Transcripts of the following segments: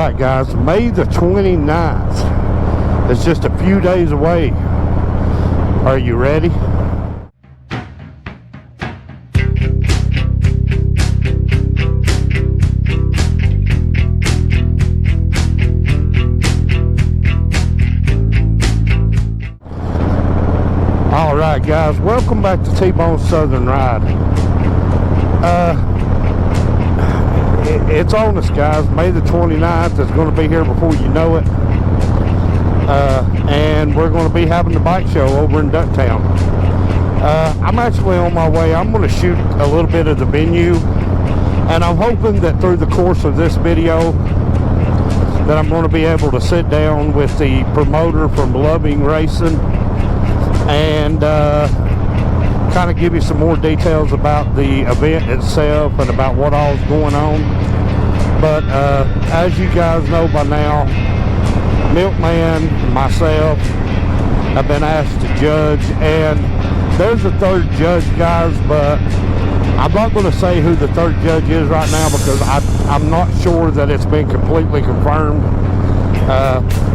right, guys, May the 29th is just a few days away. Are you ready? All right, guys, welcome back to T-Bone Southern Ride. It's on us, guys. May the 29th is going to be here before you know it. And we're going to be having the bike show over in Ducktown. I'm actually on my way. I'm going to shoot a little bit of the venue, and I'm hoping that through the course of this video that I'm going to be able to sit down with the promoter from Loving Racing and kind of give you some more details about the event itself and about what all is going on. But as you guys know by now, Milkman and myself have been asked to judge, and there's a third judge, guys, but I'm not going to say who the third judge is right now because I'm not sure that it's been completely confirmed.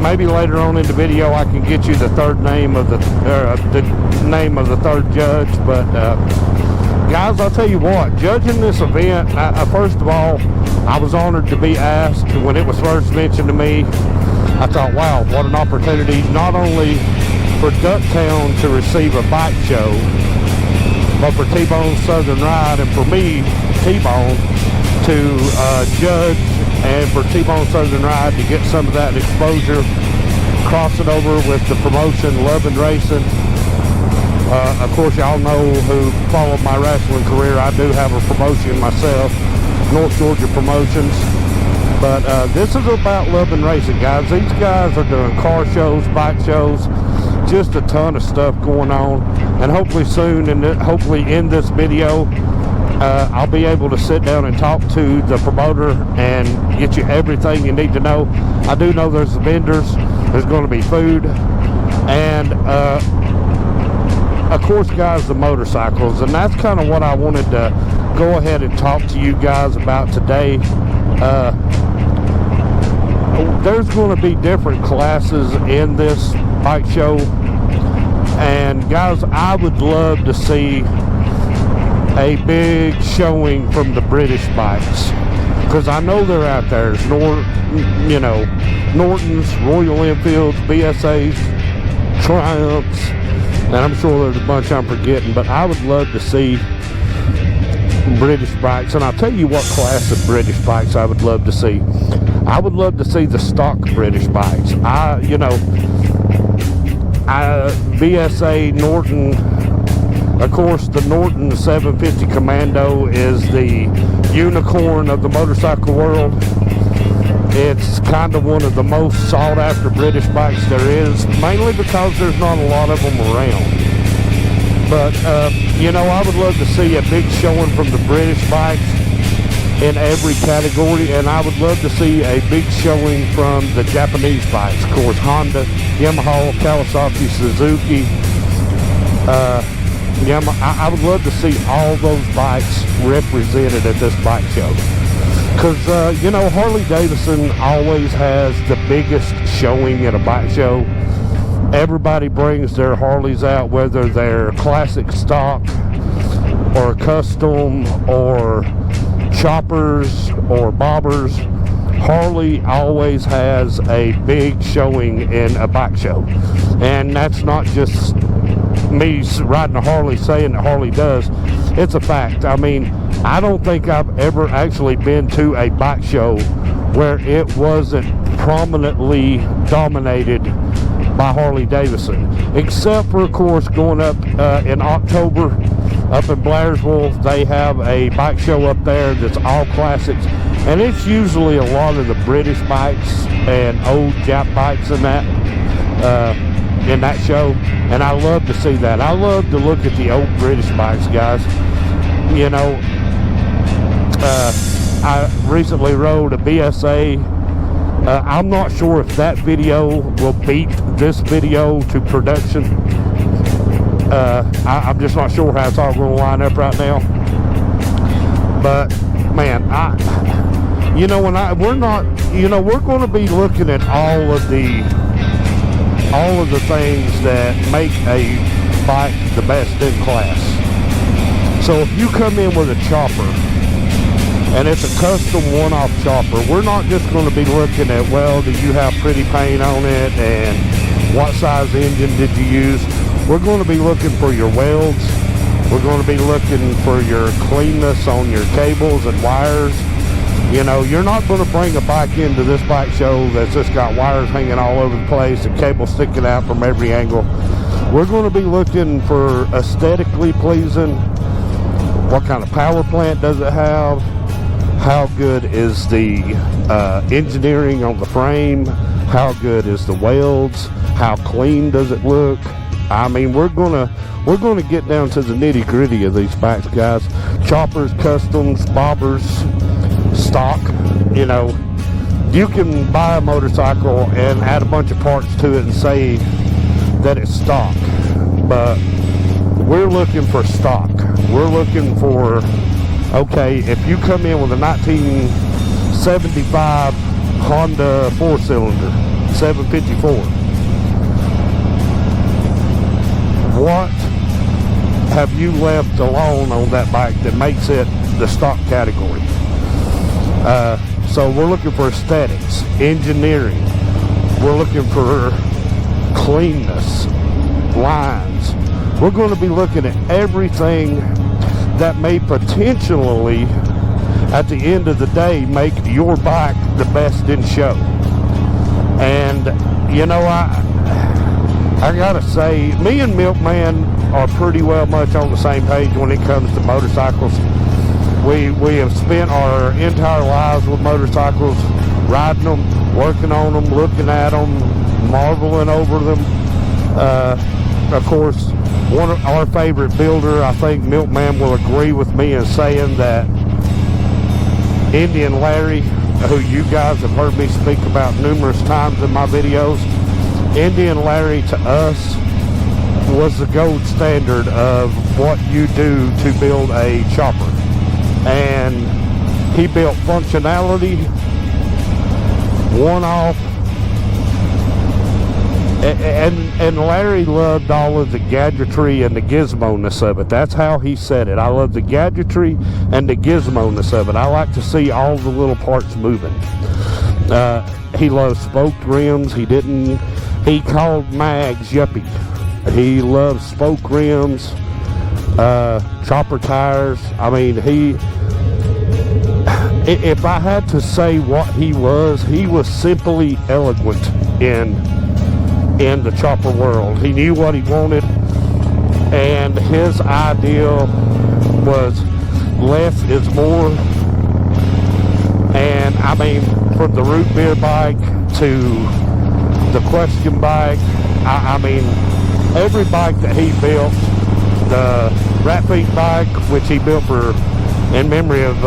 Maybe later on in the video I can get you the third name of the name of the third judge. But guys, I'll tell you what, judging this event, first of all, I was honored to be asked. When it was first mentioned to me, I thought, wow, what an opportunity, not only for Ducktown to receive a bike show, but for T-Bone Southern Ride and for me, T-Bone, to judge, and for T-Bone Southern Ride to get some of that exposure, cross it over with the promotion Loving Racing. Of course, y'all know who followed my wrestling career, I do have a promotion myself, North Georgia Promotions. But this is about Loving Racing, guys. These guys are doing car shows, bike shows, just a ton of stuff going on. And hopefully soon, and hopefully in this video, I'll be able to sit down and talk to the promoter and get you everything you need to know. I do know there's vendors, there's going to be food, and of course, guys, the motorcycles. And that's kind of what I wanted to go ahead and talk to you guys about today. There's going to be different classes in this bike show, and guys, I would love to see a big showing from the British bikes, because I know they're out there. There's Nortons, Royal Enfields, BSAs, Triumphs, and I'm sure there's a bunch I'm forgetting, but I would love to see British bikes. And I'll tell you what class of British bikes I would love to see. I would love to see the stock British bikes. BSA, Norton, of course, the Norton 750 Commando is the unicorn of the motorcycle world. It's kind of one of the most sought after British bikes there is, mainly because there's not a lot of them around. But, I would love to see a big showing from the British bikes in every category, and I would love to see a big showing from the Japanese bikes. Of course, Honda, Yamaha, Kawasaki, Suzuki, I would love to see all those bikes represented at this bike show. Because, Harley Davidson always has the biggest showing at a bike show. Everybody brings their Harleys out, whether they're classic stock or custom or choppers or bobbers. Harley always has a big showing in a bike show. And that's not just me riding a Harley saying that Harley does. It's a fact. I mean, I don't think I've ever actually been to a bike show where it wasn't prominently dominated by Harley Davidson, except for, of course, going up in October up in Blairsville. They have a bike show up there that's all classics, and it's usually a lot of the British bikes and old Jap bikes in that show, and I love to see that. I love to look at the old British bikes, guys. I recently rode a BSA. I'm not sure if that video will beat this video to production. I'm just not sure how it's all going to line up right now. But man, you know, we're not, you know, we're going to be looking at all of the things that make a bike the best in class. So if you come in with a chopper and it's a custom one-off chopper, we're not just going to be looking at, well, do you have pretty paint on it and what size engine did you use? We're going to be looking for your welds. We're going to be looking for your cleanness on your cables and wires. You know, you're not going to bring a bike into this bike show that's just got wires hanging all over the place and cables sticking out from every angle. We're going to be looking for aesthetically pleasing. What kind of power plant does it have? How good is the engineering on the frame? How good is the welds? How clean does it look? I mean, we're gonna get down to the nitty gritty of these bikes, guys. Choppers, customs, bobbers, stock. You know, you can buy a motorcycle and add a bunch of parts to it and say that it's stock, but we're looking for stock. We're looking for, okay, if you come in with a 1975 Honda 4-cylinder 754, what have you left alone on that bike that makes it the stock category? So we're looking for aesthetics, engineering. We're looking for cleanness, lines. We're going to be looking at everything that may potentially, at the end of the day, make your bike the best in show. And, you know, I gotta say, me and Milkman are pretty well much on the same page when it comes to motorcycles. We have spent our entire lives with motorcycles, riding them, working on them, looking at them, marveling over them. Of course, one of our favorite builder, I think Milkman will agree with me in saying that Indian Larry, who you guys have heard me speak about numerous times in my videos, Indian Larry to us was the gold standard of what you do to build a chopper. And he built functionality, one-off, and Larry loved all of the gadgetry and the gizmo-ness of it. That's how he said it. I love the gadgetry and the gizmo-ness of it. I like to see all the little parts moving. He loves spoked rims. He called mags yuppie. He loves spoke rims, chopper tires. I mean, if I had to say what he was simply eloquent in the chopper world. He knew what he wanted, and his ideal was less is more. And I mean, from the root beer bike to the question bike, I mean, every bike that he built, the Rat Feet bike, which he built in memory of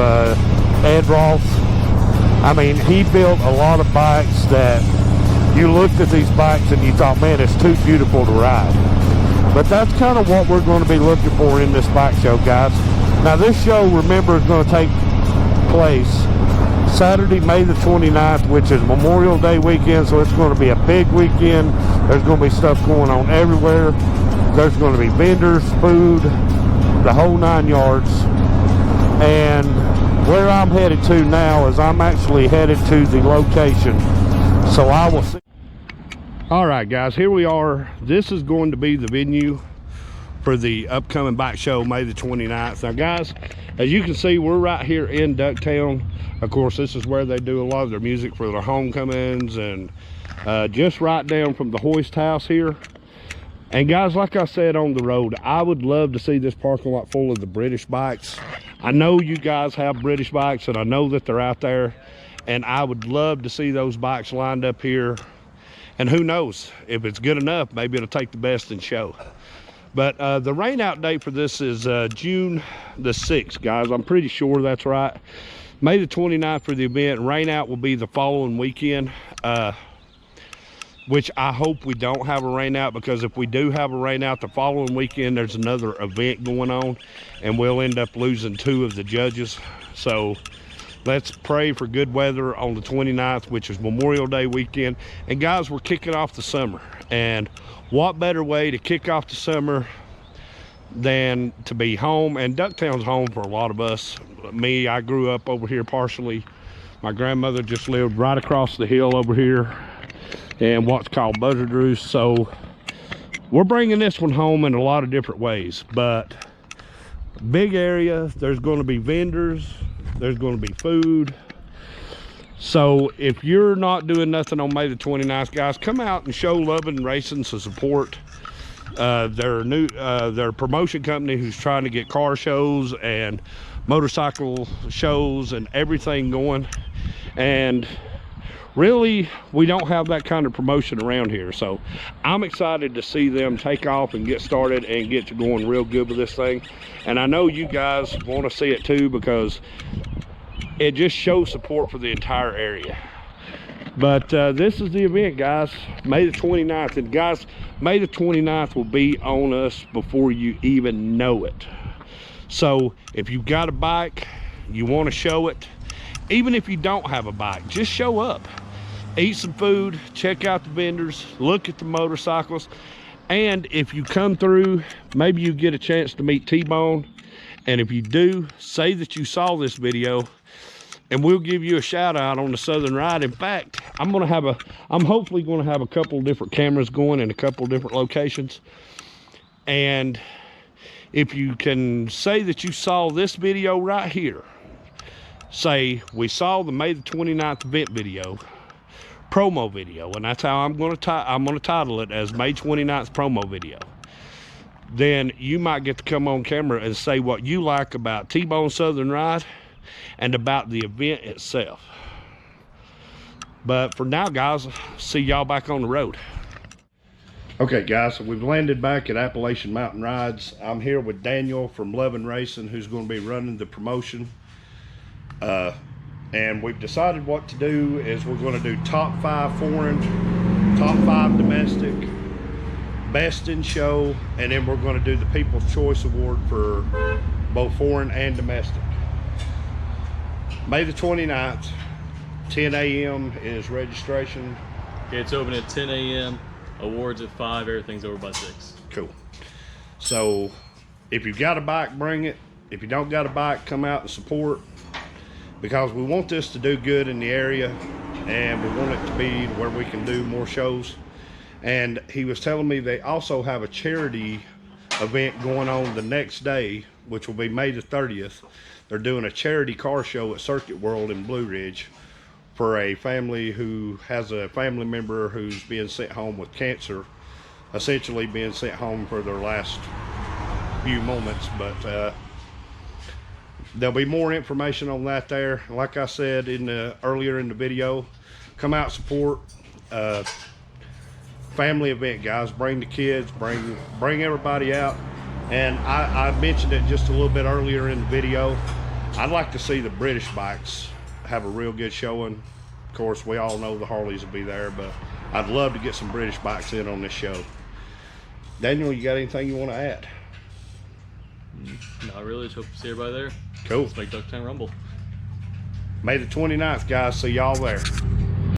Ed Roth. I mean, he built a lot of bikes that you looked at these bikes and you thought, man, it's too beautiful to ride. But that's kind of what we're going to be looking for in this bike show, guys. Now, this show, remember, is going to take place Saturday, May the 29th, which is Memorial Day weekend, so it's going to be a big weekend. There's going to be stuff going on everywhere. There's going to be vendors, food, the whole 9 yards. And where I'm headed to now is I'm actually headed to the location. So I will see. All right, guys, here we are. This is going to be the venue for the upcoming bike show, May the 29th. Now, guys, as you can see, we're right here in Ducktown. Of course, this is where they do a lot of their music for their homecomings, and just right down from the Hoist House here. And guys, like I said on the road, I would love to see this parking lot full of the British bikes. I know you guys have British bikes, and I know that they're out there, and I would love to see those bikes lined up here. And who knows, if it's good enough, maybe it'll take the best in show. But the rain out date for this is June the 6th, guys. I'm pretty sure that's right. May the 29th for the event. Rain out will be the following weekend, which I hope we don't have a rain out, because if we do have a rain out the following weekend, there's another event going on, and we'll end up losing 2 of the judges. So Let's pray for good weather on the 29th, which is Memorial Day weekend. And guys, we're kicking off the summer. And what better way to kick off the summer than to be home? And Ducktown's home for a lot of us. Me, I grew up over here partially. My grandmother just lived right across the hill over here in what's called Buzzard Roost. So we're bringing this one home in a lot of different ways. But big area, there's going to be vendors, there's going to be food. So if you're not doing nothing on May the 29th, guys, come out and show Loving Racing some support. Their promotion company who's trying to get car shows and motorcycle shows and everything going. And really, we don't have that kind of promotion around here. So I'm excited to see them take off and get started and get to going real good with this thing. And I know you guys want to see it too, because it just shows support for the entire area. But this is the event, guys, May the 29th. And guys, May the 29th will be on us before you even know it. So if you've got a bike, you want to show it, even if you don't have a bike, just show up. Eat some food, check out the vendors, look at the motorcycles. And if you come through, maybe you get a chance to meet T-Bone. And if you do, say that you saw this video and we'll give you a shout out on the Southern Ride. In fact, I'm hopefully going to have a couple of different cameras going in a couple of different locations. And if you can say that you saw this video right here, say we saw the May the 29th event video, promo video, and that's how I'm going to title it, as May 29th promo video. Then you might get to come on camera and say what you like about T-Bone Southern Ride and about the event itself. But for now, guys, see y'all back on the road. Okay, guys, so we've landed back at Appalachian Mountain Rides. I'm here with Daniel from Loving Racing, who's going to be running the promotion. And we've decided what to do is we're going to do top 5 foreign, top 5 domestic, best in show, and then we're going to do the People's Choice Award for both foreign and domestic. May the 29th, 10 a.m. is registration. It's open at 10 a.m. Awards at 5. Everything's over by 6. Cool. So if you've got a bike, bring it. If you don't got a bike, come out and support, because we want this to do good in the area and we want it to be where we can do more shows. And he was telling me they also have a charity event going on the next day, which will be May the 30th. They're doing a charity car show at Circuit World in Blue Ridge for a family who has a family member who's being sent home with cancer, essentially being sent home for their last few moments. But there'll be more information on that there. Like I said earlier in the video, come out, support. Family event, guys. Bring the kids, bring everybody out. And I mentioned it just a little bit earlier in the video. I'd like to see the British bikes have a real good showing. Of course, we all know the Harleys will be there, but I'd love to get some British bikes in on this show. Daniel, you got anything you want to add? Not really. Just hope to see everybody there. Cool. Let's make Ducktown rumble. May the 29th, guys. See y'all there.